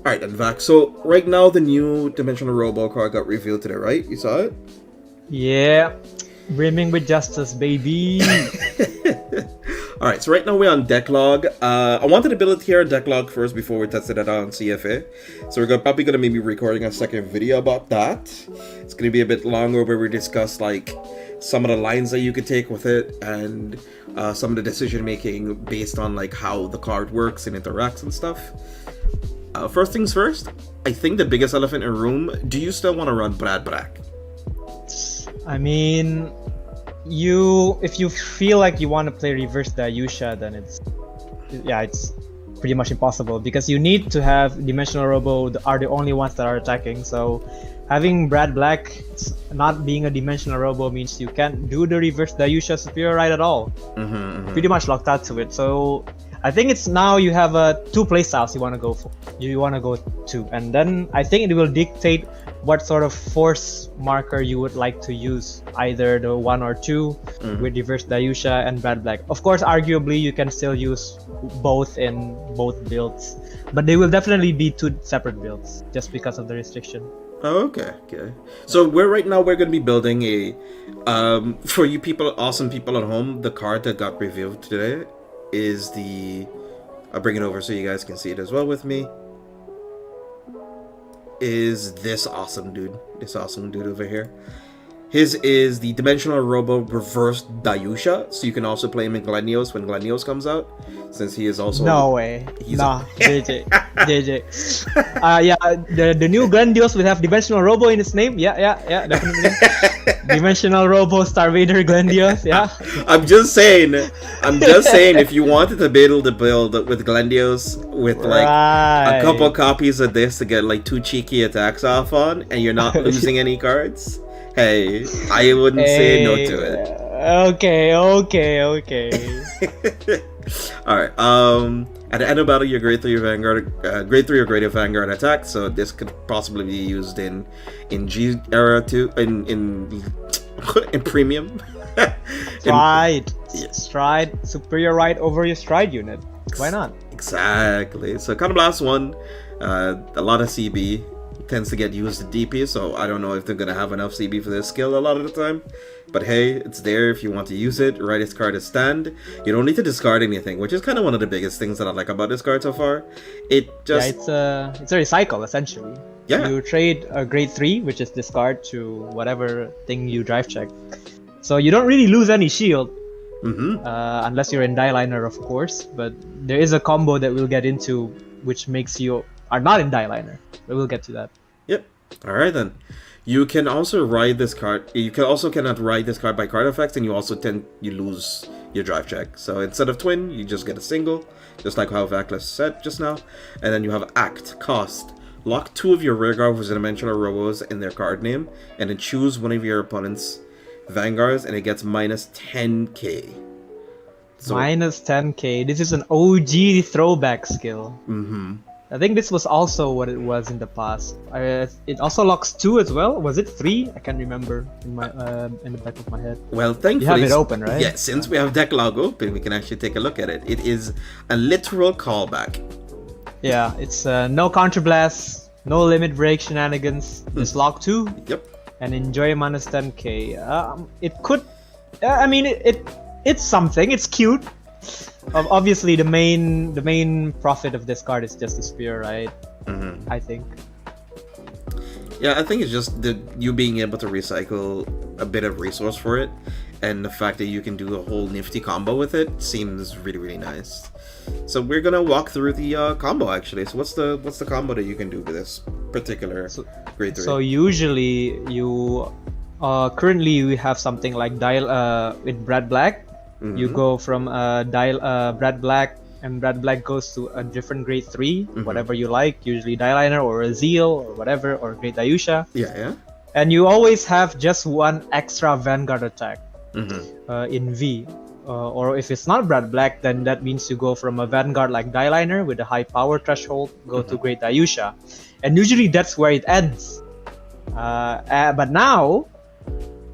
Alright then, Vac. So right now the new Dimensional Robo card got revealed today, right? You saw it? Yeah. Brimming with justice, baby. Alright, so right now we're on Decklog. I wanted to build it here on Decklog first before we tested it out on CFA. So we're probably going to maybe recording a second video about that. It's going to be a bit longer where we discuss like some of the lines that you could take with it and some of the decision making based on like how the card works and interacts and stuff. First things first, I think the biggest elephant in the room, do you still want to run Brad Black? I mean, if you feel like you want to play reverse Daiyusha, then it's pretty much impossible because you need to have Dimensional Robo are the only ones that are attacking. So having Brad Black not being a Dimensional Robo means you can't do the reverse Daiyusha superior right at all. Pretty much locked out to it. So I think it's now you have two playstyles you want to go for. You want to go to, and then I think it will dictate what sort of force marker you would like to use, either the 1 or 2 with reverse Daiyusha and Brad Black. Of course, arguably you can still use both in both builds, but they will definitely be two separate builds just because of the restriction. Oh, okay. So right now we're going to be building a for you people, awesome people at home, the card that got revealed today is the, I'll bring it over so you guys can see it as well with me, is this awesome dude over here. His is the Dimensional Robo Reverse Daiyusha, so you can also play him in Glenios when Glenios comes out, since he is also... No way. Nah, JJ. Yeah, the new Glenios will have Dimensional Robo in its name. Yeah, definitely. Dimensional Robo Star Vader Glenios, yeah. I'm just saying, if you wanted to be able to build with Glenios with like a couple copies of this to get like 2 cheeky attacks off on, and you're not losing any cards, hey, I wouldn't say no to it. Okay. Alright, at the end of battle, your grade 3 Vanguard, grade 3 or greater Vanguard attack, so this could possibly be used in G era too, in premium. Stride, superior right over your stride unit. Why not? Exactly. So Counterblast 1, a lot of CB tends to get used to DP, so I don't know if they're gonna have enough CB for this skill a lot of the time. But hey, it's there if you want to use it. Write this card as stand. You don't need to discard anything, which is kind of one of the biggest things that I like about this card so far. It just it's a recycle essentially. Yeah. You trade a grade 3, which is discard, to whatever thing you drive check. So you don't really lose any shield, unless you're in Dailiner, of course. But there is a combo that we'll get into, which makes you are not in Dailiner. But we'll get to that. Yep. All right then. You can also ride this card. You can also cannot ride this card by card effects, and you also you lose your drive check. So instead of twin, you just get a single, just like how Vacless said just now. And then you have act, cost. Lock 2 of your rearguard with Dimensional Robos in their card name, and then choose one of your opponent's Vanguards, and it gets minus 10k. So, minus 10k. This is an OG throwback skill. I think this was also what it was in the past. It also locks 2 as well. Was it 3? I can't remember in the back of my head. Well, thankfully, you have it open, right? Yeah, since we have Decklog open, we can actually take a look at it. It is a literal callback. Yeah, it's no counterblast, no limit break shenanigans. Just lock 2. Yep. And enjoy minus 10k. It could. I mean, it's something. It's cute. Obviously, the main profit of this card is just the spear, right? I think. Yeah, I think it's just you being able to recycle a bit of resource for it, and the fact that you can do a whole nifty combo with it seems really nice. So we're gonna walk through the combo actually. So what's the combo that you can do with this particular grade 3? So usually you currently we have something like with Brad Black. You go from Brad Black, and Brad Black goes to a different grade 3, whatever you like, usually Dailiner or a Zeal or whatever, or Great Daiyusha. Yeah. And you always have just one extra Vanguard attack in V. Or if it's not Brad Black, then that means you go from a Vanguard like Dailiner with a high power threshold, go to Great Daiyusha. And usually that's where it ends. But now,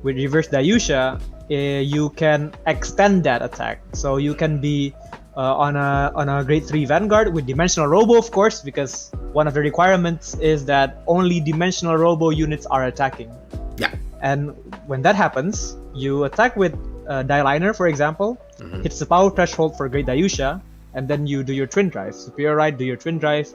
with Reverse Daiyusha, you can extend that attack. So you can be on a grade 3 Vanguard with dimensional Robo, of course, because one of the requirements is that only dimensional Robo units are attacking. Yeah. And when that happens, you attack with Dailiner, for example, hits the power threshold for Great Daiyusha, and then you do your Twin Drive. Superior Ride, do your Twin Drive.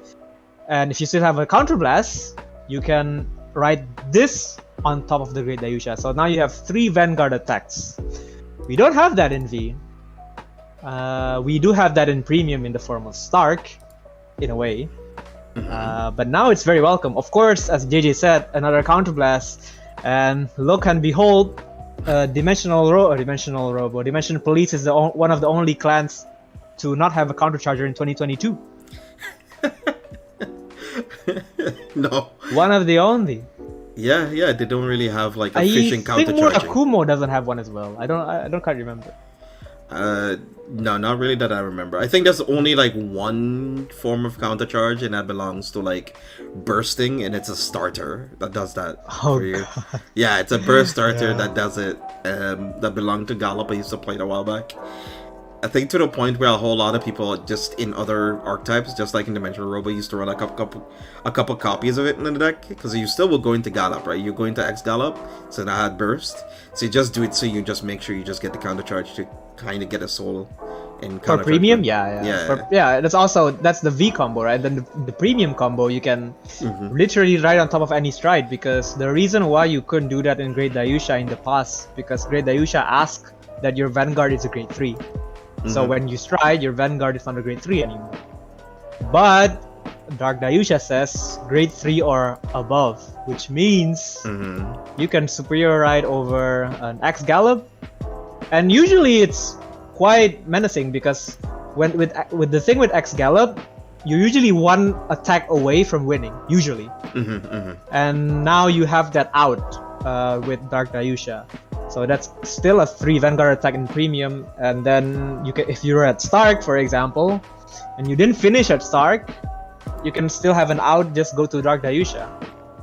And if you still have a Counterblast, you can ride this on top of the Great Daiyusha. So now you have 3 Vanguard attacks. We don't have that in V. We do have that in Premium in the form of Stark, in a way. But now it's very welcome. Of course, as JJ said, another Counterblast. And look and behold, Dimension Police is one of the only clans to not have a countercharger in 2022. No. One of the only. Yeah, they don't really have like a fishing counter charging. I think Akumo doesn't have one as well. I don't quite remember. No, not really that I remember. I think there's only like one form of counter charge, and that belongs to like bursting, and it's a starter that does that for you. God. Yeah, it's a burst starter that does it. That belonged to Gallop. I used to play it a while back. I think to the point where a whole lot of people just in other archetypes, just like in Dimensional Robo, used to run a couple copies of it in the deck, because you still will go into Gallop, right? You're going to X Gallop, so that had burst. So you just do it so you just make sure you just get the counter charge to kind of get a soul in for premium. That's the V combo, right? Then the premium combo, you can literally ride on top of any stride, because the reason why you couldn't do that in Great Daiyusha in the past, because Great Daiyusha asks that your Vanguard is a grade 3. So when you stride, your Vanguard is not a grade 3 anymore. But Dark Daiyusha says grade 3 or above, which means you can superior ride over an X Gallop. And usually it's quite menacing, because with the thing with X Gallop, you're usually one attack away from winning, usually. And now you have that out with Dark Daiyusha. So that's still a 3 Vanguard attack in Premium, and then you can, if you're at Stark, for example, and you didn't finish at Stark, you can still have an out, just go to Dark Daiyusha.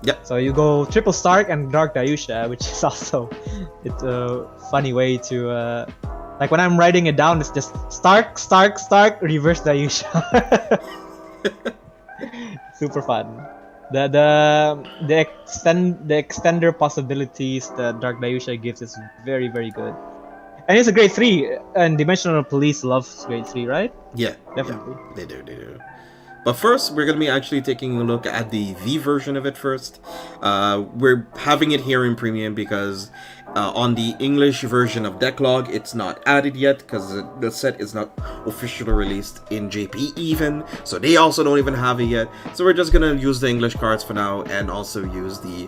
Yeah. So you go triple Stark and Dark Daiyusha, which is also, it's a funny way to, like when I'm writing it down, it's just Stark, Stark, Stark, reverse Daiyusha. Super fun. The extender possibilities that Dark Daiyusha gives is very, very good. And it's a grade 3, and Dimensional Police loves grade 3, right? Yeah, definitely. Yeah, they do. But first, we're going to be actually taking a look at the V version of it first. We're having it here in Premium because on the English version of Decklog, it's not added yet because the set is not officially released in JP even. So they also don't even have it yet. So we're just going to use the English cards for now, and also use the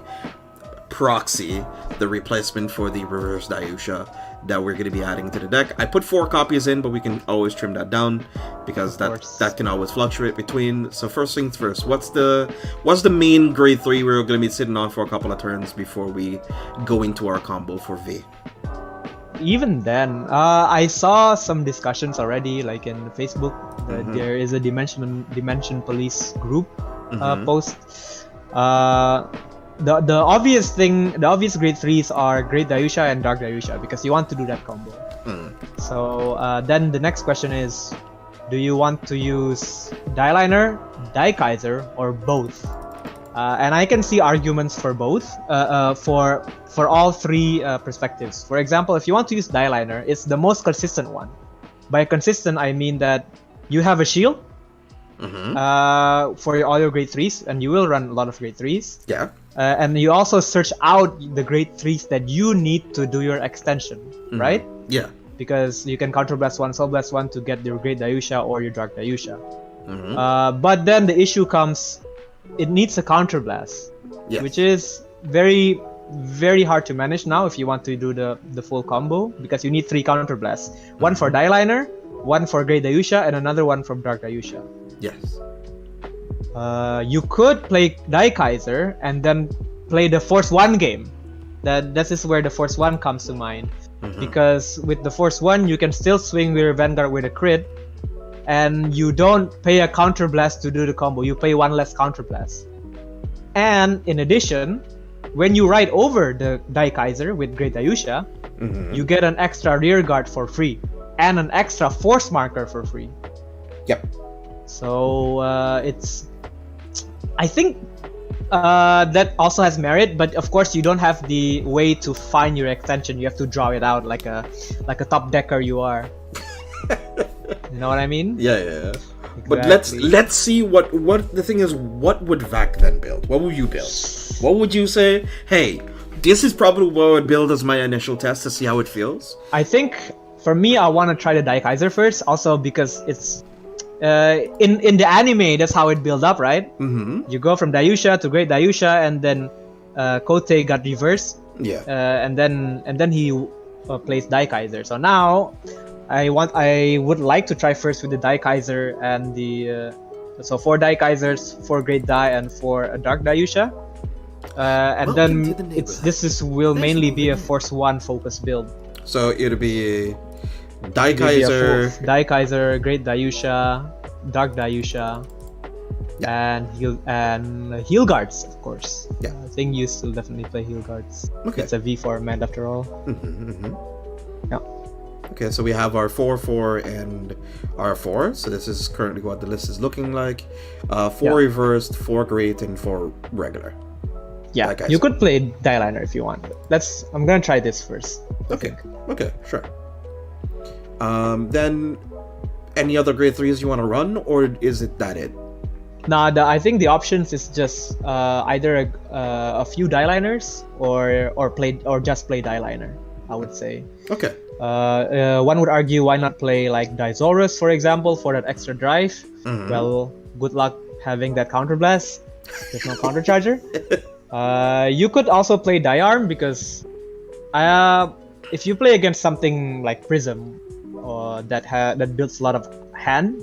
proxy, the replacement for the reverse Daiyusha that we're going to be adding to the deck. I put 4 copies in, but we can always trim that down because that can always fluctuate between. So first things first, what's the main grade 3 we're going to be sitting on for a couple of turns before we go into our combo for V? Even then, I saw some discussions already, like in Facebook, that there is a Dimension Police group post. The obvious grade 3s are Great Daiyusha and Dark Daiyusha, because you want to do that combo. So then the next question is, do you want to use Dailiner, Daikaiser, or both? And I can see arguments for both, for all 3 perspectives. For example, if you want to use Dailiner, it's the most consistent one. By consistent, I mean that you have a shield for all your grade 3s, and you will run a lot of grade 3s. Yeah. And you also search out the grade 3s that you need to do your extension, right? Yeah. Because you can counterblast 1, soul blast 1 to get your Great Daiyusha or your Dark Daiyusha. But then the issue comes, it needs a counterblast, which is very, very hard to manage now if you want to do the full combo, because you need 3 counterblasts. One for Dailiner, one for Great Daiyusha, and another one from Dark Daiyusha. Yes. You could play Daikaiser and then play the Force 1 game. This is where the Force 1 comes to mind. Because with the Force 1, you can still swing your Vanguard with a crit, and you don't pay a counterblast to do the combo. You pay 1 less counterblast. And in addition, when you ride over the Daikaiser with Great Daiyusha, you get an extra rear guard for free. and an extra force marker for free. Yep. So I think that also has merit, but of course you don't have the way to find your extension. You have to draw it out like a top decker you are. You know what I mean? Yeah. Exactly. But let's see what the thing is. What would Vac then build? What would you build? What would you say? Hey, this is probably what I would build as my initial test to see how it feels. I think for me, I want to try the Daikaiser first, also because it's in the anime, that's how it built up, right? Mm-hmm. You go from Daiyusha to Great Daiyusha, and then Kote got reversed. Yeah. And then he plays Daikaiser. So now I would like to try first with the Daikaiser and the so 4 Daikaisers, 4 Great Dai, and 4 Dark Daiyusha. And then this will mainly be a Force 1 focus build. So it'll be Daikaiser, Great Daiyusha, Dark Daiyusha, and Heal Guards, of course. Yeah. I think you still definitely play Heal Guards. Okay. It's a V format after all. Yeah. Okay, so we have our 4/4 and our 4. So this is currently what the list is looking like. 4 reversed, 4 great, and 4 regular. Yeah, you could play Dailiner if you want. I'm gonna try this first. Okay, sure. Then any other grade 3s you want to run, or is it that it? Nah, I think the options is just either a few Dailiners or just play Dailiner, I would say. Okay. One would argue why not play like Daizorus, for example, for that extra drive. Mm-hmm. Well, good luck having that counter blast. There's no counter charger. You could also play Daiarm because if you play against something like Prism that builds a lot of hand,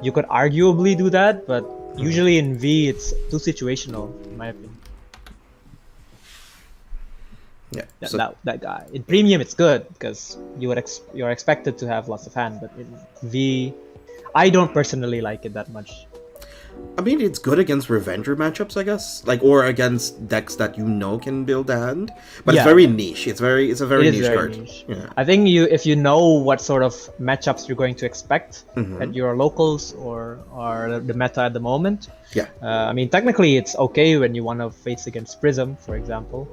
you could arguably do that, but usually in V it's too situational, in my opinion. Yeah. That guy in Premium it's good because you're expected to have lots of hand, but in V, I don't personally like it that much. I mean, it's good against Revenger matchups, I guess, or against decks that can build a hand. But it's very niche. It's a very niche card. Niche. Yeah. I think if you know what sort of matchups you're going to expect at your locals or the meta at the moment. Yeah. I mean, technically, it's okay when you want to face against Prism, for example.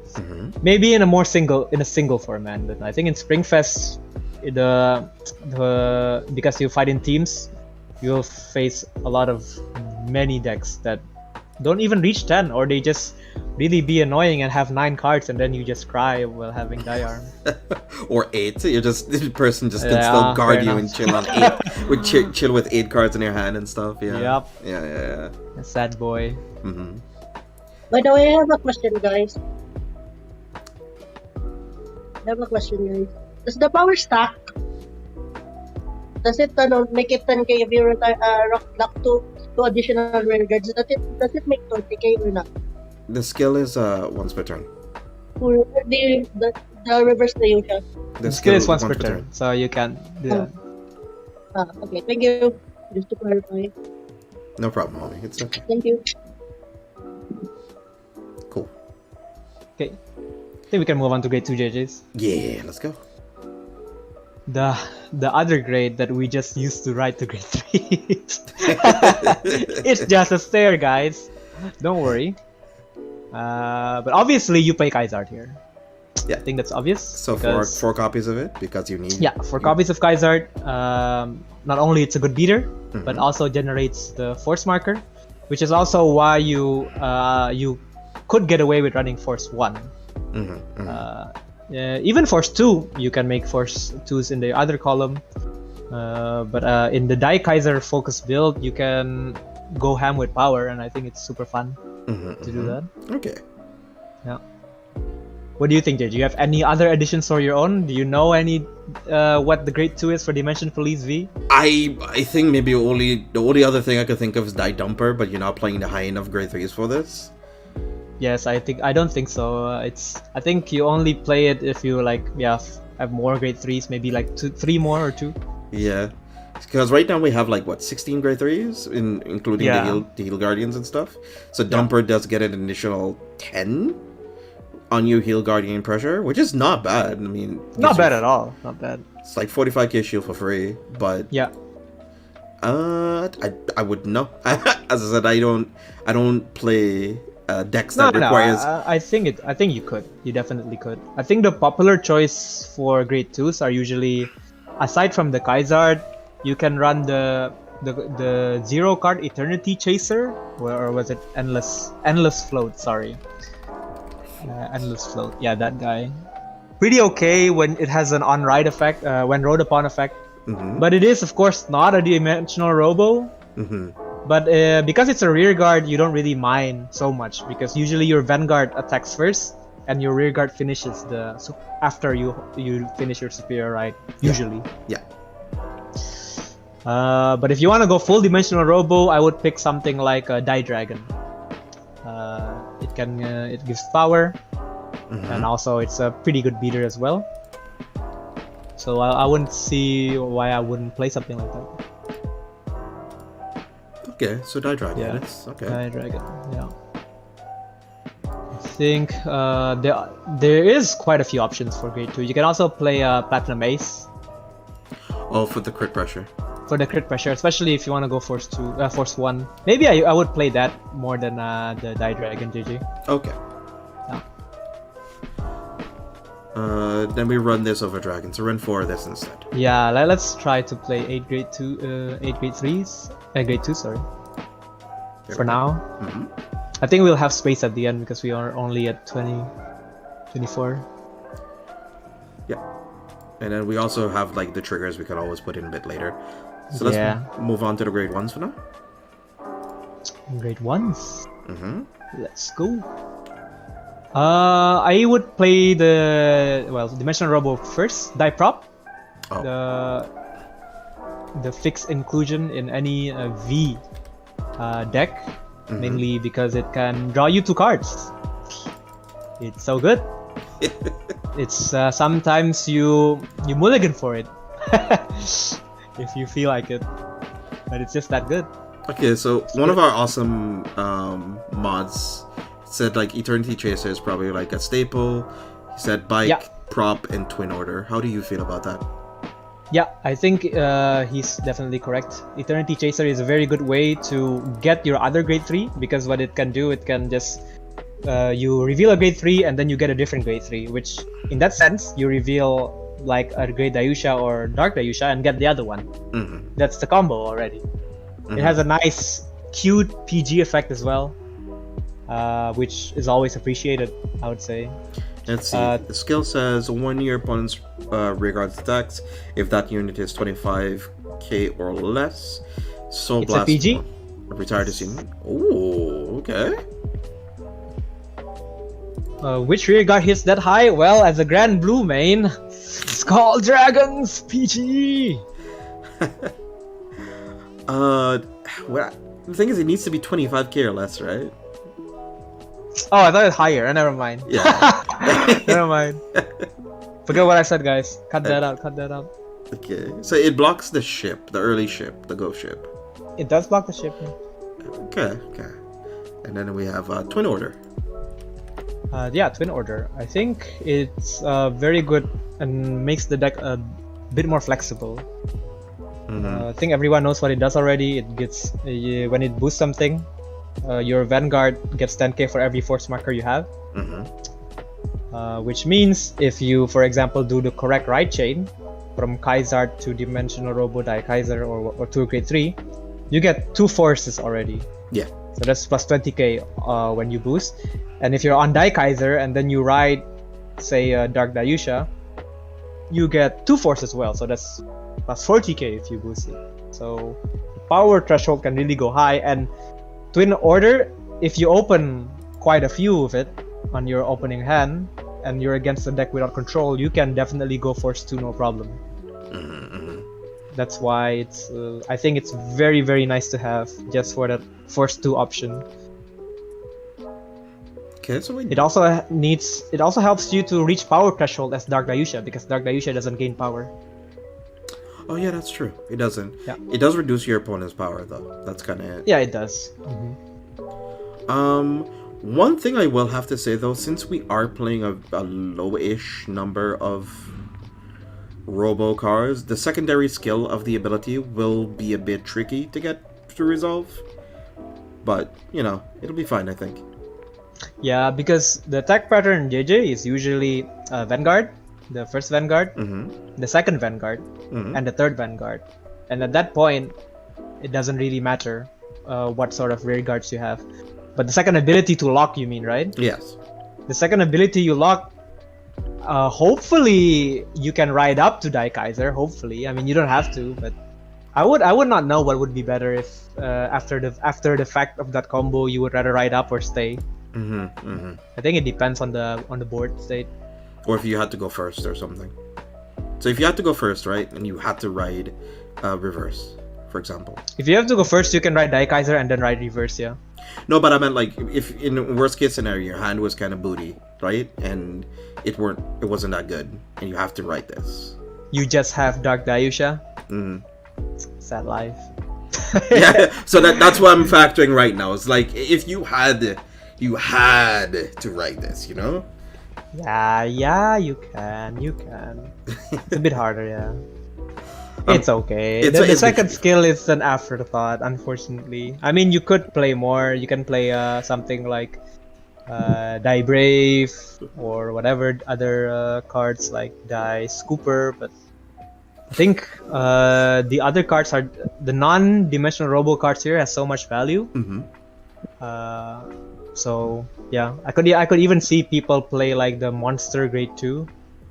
Maybe in a single format. But I think in Springfest, because you fight in teams, you'll face a lot of many decks that don't even reach 10, or they just really be annoying and have 9 cards, and then you just cry while having Daiarm. Or 8. The person just can still guard you and chill on 8. chill with 8 cards in your hand and stuff. Yeah. Yep. Yeah. A sad boy. By the way, I have a question, guys. Does the power stack? Does it make it 10k if you rock block 2 additional rear guards? Does it make 20k or not? The skill is once per turn. The reverse Daiyusha. The skill is once per turn, so you can do that. Okay, thank you. Just to clarify. No problem, homie. It's okay. Thank you. Cool. Okay. I think we can move on to grade 2 JJs. Yeah, let's go. The other grade that we just used to write to grade 3. It's just a stair, guys. Don't worry. But obviously you play Kaizard here. Yeah. I think that's obvious. So four copies of it because you need. Yeah, 4 copies of Kaizard. Not only it's a good beater, but also generates the force marker, which is also why you could get away with running force 1. Even force 2, you can make force 2s in the other column. But in the Daikaiser focus build, you can go ham with power, and I think it's super fun to do that. Okay. Yeah. What do you think, Jay? Do you have any other additions for your own? Do you know any what the grade 2 is for Dimension Police V? I think maybe the only other thing I could think of is Die Dumper, but you're not playing the high enough grade 3s for this. Yes, I don't think so. I think you only play it if you have more grade 3s, maybe like 3 more or 2. Yeah, because right now we have 16 grade 3s, including the heal guardians and stuff. So Dumper does get an additional 10. on you heal Guardian Pressure, which is not bad. I mean, Not bad at all. Not bad. It's like 45k shield for free, but Yeah. I would know. As I said, I don't play decks that requires. I think you could. You definitely could. I think the popular choice for grade 2s are usually, aside from the Kaizard, you can run the 0 card Eternity Chaser, or was it Endless Float? Sorry, Endless Float. Yeah, that guy. Pretty okay when it has an on-ride effect, when rode upon effect. But it is, of course, not a dimensional Robo. But because it's a rear guard, you don't really mind so much, because usually your Vanguard attacks first, and your rear guard finishes after you finish your superior ride. Usually. Yeah. But if you want to go full dimensional Robo, I would pick something like a Die Dragon. It gives power, and also it's a pretty good beater as well. So I wouldn't see why I wouldn't play something like that. Okay, so Die Dragon. Yeah, Okay. Die Dragon. Yeah. I think there is quite a few options for grade 2. You can also play Platinum Ace. Oh, for the crit pressure. For the crit pressure, especially if you want to go Force 1. Maybe I would play that more than the Die Dragon GG. Okay. Yeah. Then we run this over Dragon, so run 4 of this instead. Yeah, let's try to play 8 grade 3s. Grade 2, sorry. For now. I think we'll have space at the end because we are only at 24. Yeah. And then we also have like the triggers we can always put in a bit later. So let's move on to the grade 1s for now. Grade 1s? Let's go. I would play the Dimensional Robo first, Die Prop. The fixed inclusion in any V deck, mainly because it can draw you 2 cards. It's so good. It's sometimes you mulligan for it if you feel like it, but it's just that good. Okay, so one of our awesome mods said like Eternity Chaser is probably like a staple. He said bike, prop, and twin order. How do you feel about that? Yeah, I think he's definitely correct. Eternity Chaser is a very good way to get your other grade 3, because what it can do, it can just you reveal a grade 3 and then you get a different grade 3, which in that sense you reveal like a grade Daiyusha or Dark Daiyusha and get the other one. That's the combo already. It has a nice cute PG effect as well, which is always appreciated, I would say. Let's see. The skill says 1 year opponent's regards attacks if that unit is 25k or less. Soul It's Blast. a PG? Retire this unit. Oh, okay. Which rear guard hits that high? Well, as a Grand Blue main, Skull Dragons PG. Well, the thing is, it needs to be 25k or less, right? Oh, I thought it was higher. Never mind. Yeah. Never mind. Forget what I said, guys. Cut that out. Cut that out. Okay, so it blocks the ship, the early ship, the Go ship. It does block the ship. Okay. And then we have Twin Order. Yeah, Twin Order. I think it's very good and makes the deck a bit more flexible. I think everyone knows what it does already. It gets when it boosts something, your Vanguard gets 10k for every force marker you have. Which means if you, for example, do the correct ride chain from Kaizard to Dimensional Robo Die Kaiser or to grade 3, you get 2 forces already. Yeah. So that's plus 20k when you boost. And if you're on Die Kaiser and then you ride, say, Dark Daiyusha, you get 2 forces as well. So that's plus 40k if you boost it. So the power threshold can really go high. And Twin Order, if you open quite a few of it on your opening hand and you're against the deck without control, you can definitely go Force 2 no problem. That's why it's I think it's very, very nice to have just for that Force 2 option. Okay, so it also helps you to reach power threshold as Dark Daiyusha, because Dark Daiyusha doesn't gain power. Oh yeah, that's true. It doesn't. Yeah. It does reduce your opponent's power though. That's kind of it. Yeah, it does. One thing I will have to say though, since we are playing a low-ish number of Robo cars, the secondary skill of the ability will be a bit tricky to get to resolve. But, you know, it'll be fine, I think. Yeah, because the attack pattern JJ is usually Vanguard, the first Vanguard, the second Vanguard, and the third Vanguard. And at that point, it doesn't really matter what sort of rear guards you have. But the second ability to lock, you mean, right? Yes. The second ability you lock, hopefully you can ride up to Daikaiser. Hopefully, I mean you don't have to, but I would not know what would be better if after the fact of that combo you would rather ride up or stay. I think it depends on the board state. Or if you had to go first or something. So if you had to go first, right, and you had to ride reverse, for example. If you have to go first, you can ride Daikaiser and then ride reverse, yeah. No, but I meant like if in worst case scenario your hand was kind of booty, right, and it wasn't that good, and you have to ride this. You just have Dark Daiyusha. Sad life. Yeah, so that's what I'm factoring right now. It's like if you had to write this, you know? Yeah, you can. It's a bit harder, yeah. It's okay. The second skill is an afterthought, unfortunately. I mean, you could play more. You can play something like Die Brave or whatever other cards like Die Scooper, but I think the other cards are the non-dimensional Robo cards here has so much value. So yeah, I could even see people play like the Monster Grade 2.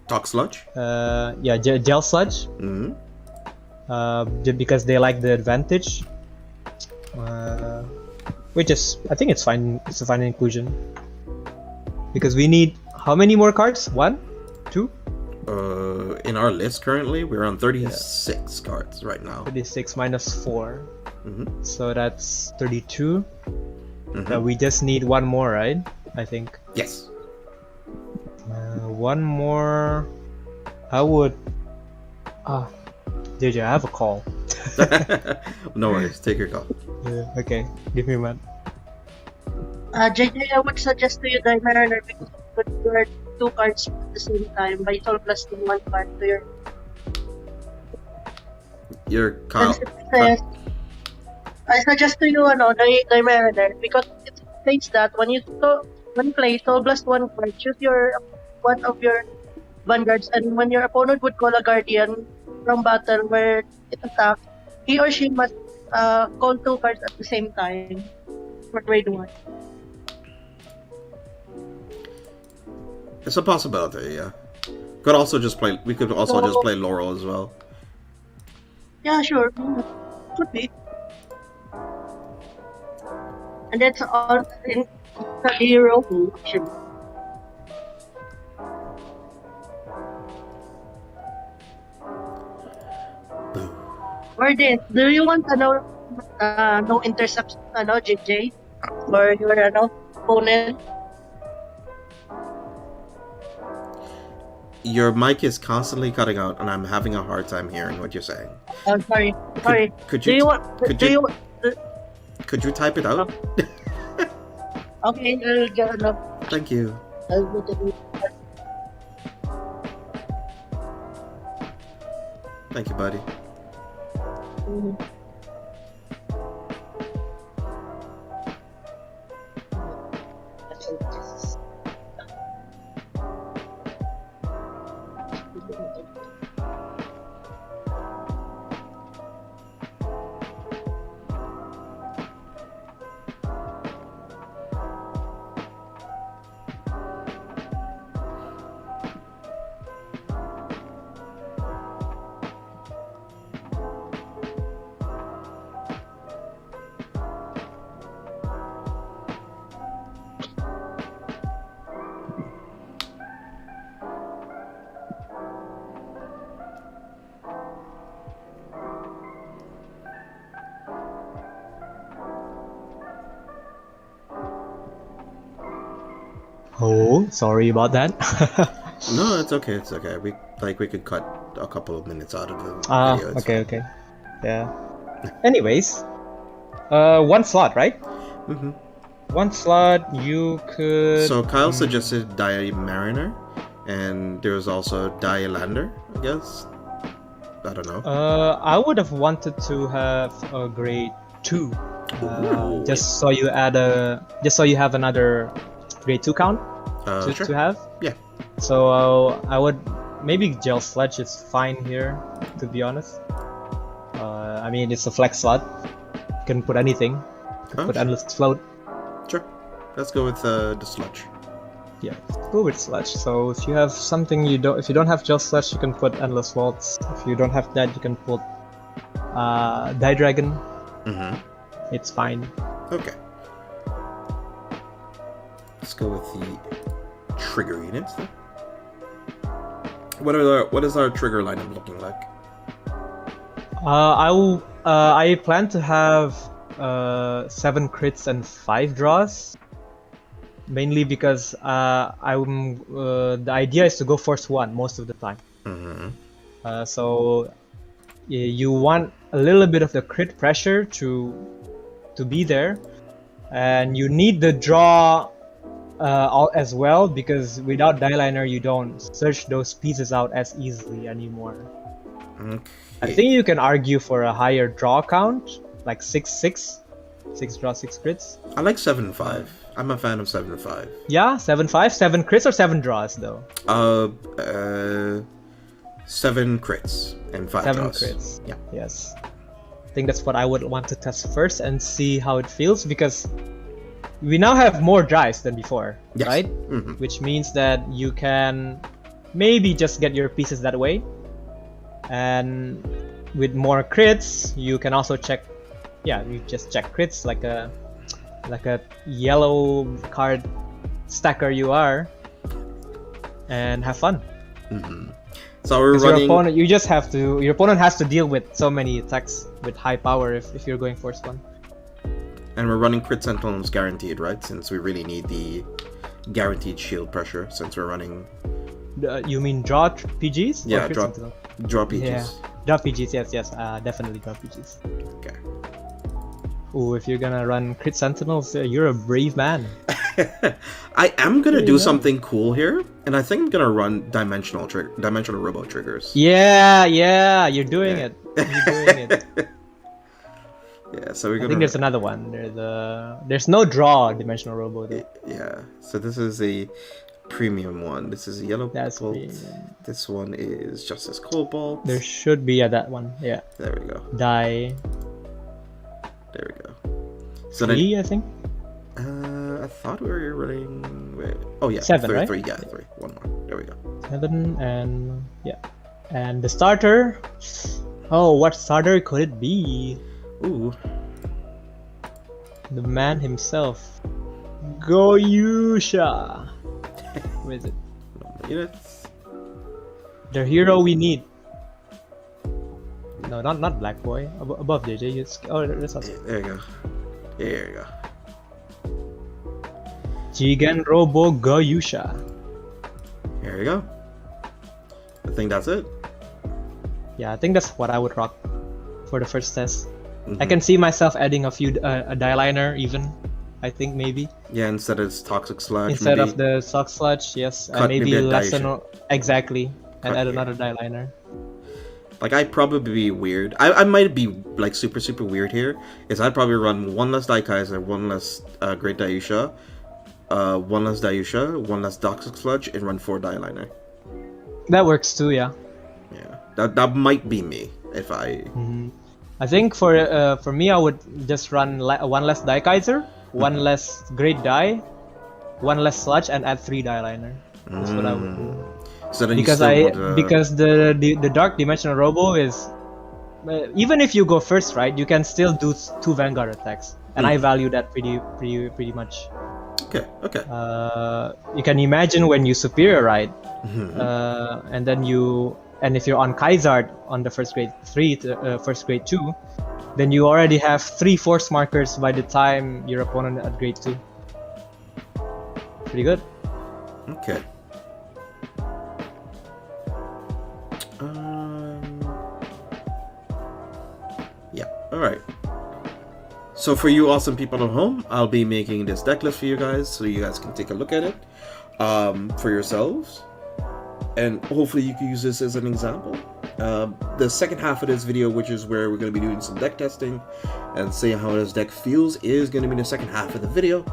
Talk Sludge? Yeah, Gel Sludge. Because they like the advantage. Which is, I think it's fine. It's a fine inclusion. Because we need how many more cards? 1? 2? In our list currently, we're on 36 cards right now. 36 minus 4. So that's 32. We just need one more, right? I think. Yes. One more. I would. JJ, I have a call. No worries, take your call. Yeah, okay, give me a minute. JJ, I would suggest to you Die Mariner because you could your 2 cards at the same time by Soul plus 1 card to your Kyle. I suggest to you Die Mariner because it states that when you play Soul plus 1 card, choose one of your Vanguards, and when your opponent would call a Guardian from battle where it attacks, he or she must call 2 cards at the same time for grade 1. It's a possibility, yeah. We could also just play Laurel as well. Yeah, sure. Could be. And that's all in the hero option. Or this, do you want no intercepts JJ or your opponent? Your mic is constantly cutting out, and I'm having a hard time hearing what you're saying. Oh, sorry. Could do you you want? Could you type it out? Okay, I'll get enough. Thank you. I'll go to Thank you, buddy. Oh, sorry about that. No, it's okay. It's okay. We could cut a couple of minutes out of the video. It's okay, okay. Yeah. Anyways, 1 slot, right? one slot you could. So Kyle suggested Dai Mariner, and there was also Dai Lander, I guess. I don't know. I would have wanted to have a grade 2. Ooh. Just so you have another grade 2 count Sure. to have. Yeah. So I would maybe Gel Sledge is fine here, to be honest. I mean, it's a flex slot. You can put anything. You can put sure. Endless Float. Sure. Let's go with the sludge. Yeah, go with Sledge. So if you have something if you don't have Gel Sledge, you can put Endless Vaults. If you don't have that, you can put Die Dragon. Mm-hmm. It's fine. Okay. Let's go with the trigger units then. What is our trigger lineup looking like? I plan to have 7 crits and 5 draws. Mainly because the idea is to go force 1 most of the time. Mm-hmm. So you want a little bit of the crit pressure to be there, and you need the draw as well, because without Dieliner you don't search those pieces out as easily anymore. Okay. I think you can argue for a higher draw count, like 6 draw 6 crits. I like 7-5. I'm a fan of 7-5. Yeah, 7-5, 7 crits or 7 draws though. 7 crits and 5 7 draws. crits. Yeah. Yes. I think that's what I would want to test first and see how it feels, because we now have more drives than before, Yes. right? Mm-hmm. Which means that you can maybe just get your pieces that way, and with more crits you can also check. Yeah, you just check crits like a yellow card stacker you are, and have fun. Mm-hmm. So we're 'Cause running. your opponent has to deal with so many attacks with high power if you're going force 1. And we're running crit sentinels guaranteed, right? Since we really need the guaranteed shield pressure, since we're running You mean draw PGs? Or Yeah, crit draw- sentinel? draw PGs. Yeah, draw PGs. Yes. Definitely draw PGs. Okay. Ooh, if you're gonna run crit sentinels, you're a brave man. I am gonna do Yeah. something cool here, and I think I'm gonna run dimensional Robo triggers. Yeah, you're doing Yeah. it. You're doing it. Yeah, so we're I gonna. think there's another one. There's no draw dimensional robo though. Yeah, so this is a premium one. This is a yellow That's bolt. premium. This one is Justice Cobalt. There should be that one. Yeah. There we go. Die There we go. So then, 3, I think. I thought we were running. Wait. Oh yeah, 7, right? 3. Yeah, 3. One more. There we go. 7 and yeah. And the starter. Oh, what starter could it be? Ooh. The man himself. Daiyusha. Who is it? Units. The hero we need. No, not Black Boy. Above JJ. Oh, there's us. There you go. There you go. Jigen Robo Daiyusha. Here you go. I think that's it. Yeah, I think that's what I would rock for the first test. I Mhm. can see myself adding a few a Dieliner even. I think maybe Yeah, instead of Toxic Sludge. instead maybe of the Sock Sludge, yes, Cut maybe maybe a lessen Daiyusha. exactly, and Cut add here. another Dieliner. Like, I'd probably be weird. I might be, like, super weird here. Is I'd probably run one less Daikaiser, one less Great Daiyusha, one less Daiyusha, one less Toxic Sludge, and run 4 Dieliner. That works too, yeah. Yeah. That might be me, if I... I think for me, I would just run one less Daikaiser, one less Great Die, one less Sludge, and add 3 Dieliner. That's what I would do. So then Because you still would, because the Dark Dimensional Robo is even if you go first, right, you can still do 2 Vanguard attacks, and I value that pretty much. Okay. You can imagine when you superior ride, and then and if you're on Kaizard on the first grade 3 to first grade 2, then you already have 3 force markers by the time your opponent at grade 2. Pretty good. Okay. Yeah, alright. So for you awesome people at home, I'll be making this deck list for you guys so you guys can take a look at it for yourselves. And hopefully you can use this as an example. The second half of this video, which is where we're going to be doing some deck testing and seeing how this deck feels, is going to be the second half of the video.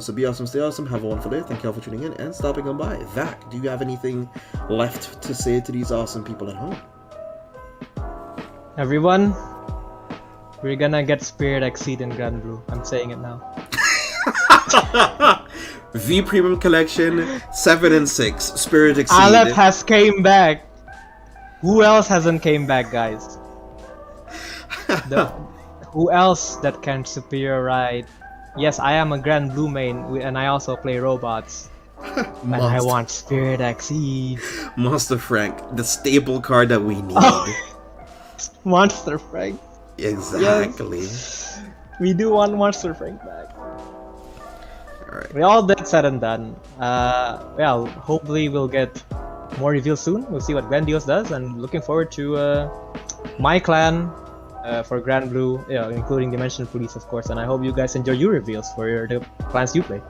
So be awesome, stay awesome, have a wonderful day. Thank you all for tuning in and stopping on by. Vac, do you have anything left to say to these awesome people at home? Everyone, we're gonna get Spirit Exceed in Grand Blue. I'm saying it now. V Premium Collection 7 and 6 Spirit Exceed. Aleph has came back. Who else hasn't came back, guys? Who else that can superior ride? Yes, I am a Grand Blue main, and I also play robots. And I want Spirit Exceed. Monster Frank, the staple card that we need. Monster Frank. Exactly. Yes. We do want Monster Frank back. Alright. With all that said and done, well, hopefully we'll get more reveals soon. We'll see what Grandiose does, and looking forward to my clan for Grand Blue, including Dimensional Police, of course. And I hope you guys enjoy your reveals for the clans you play.